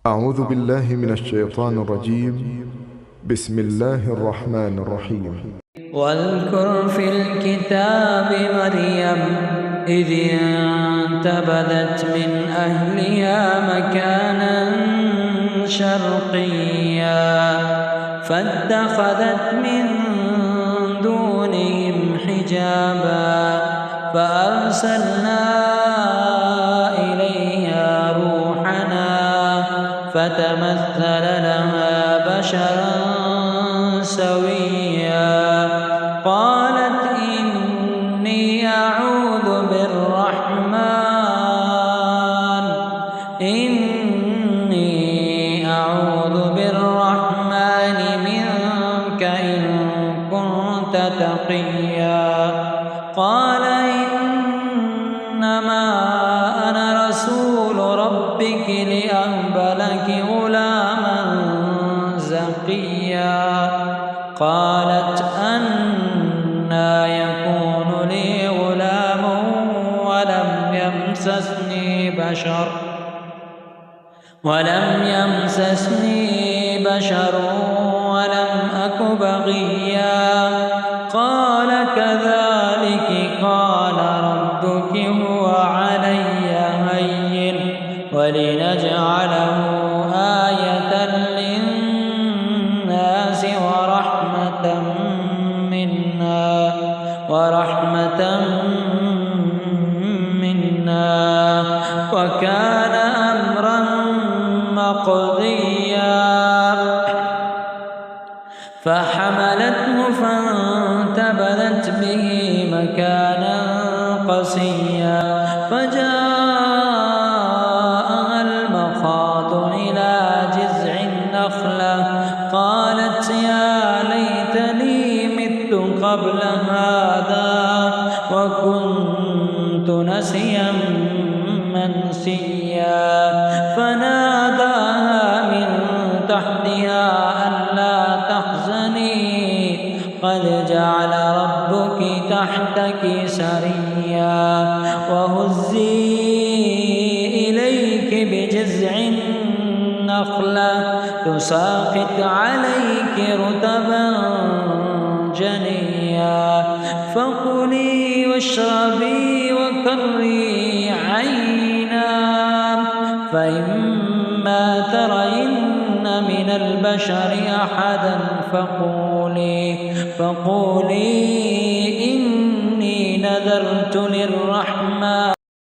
أعوذ بالله من الشيطان الرجيم. بسم الله الرحمن الرحيم. واذكر في الكتاب مريم إذ انتبذت من أهلها مكانا شرقيا فاتخذت من دونهم حجابا فأرسلنا إليها روحنا فتمثل لها بشرا سويا قالت إني أعوذ بالرحمن منك إن كنت تقيا قال إنما أنا رسول ربك لأهب لك غلاما زكيا قالت أنى يكون لي غلام ولم يمسسني بشر ولم أك بغيا قال كذلك قال ربك هو علي هين ولنجعله آية للناس ورحمة منا وكان أمرا مقضيا فحملته فانتبذت به مكانا قصيا فجاءها المخاض إلى جذع النخلة قالت يا ليتني مت قبل هذا وكنت نسيا منسيا فناداها من تحتها ألا تحزني قد جعل ربك تحتك سريا وهزي إليك بجذع النخلة تساقط عليك رطبا جنيا فكلي واشربي وقري عينا فإما ترين من البشر أحدا فقولي إني نذرت للرحمن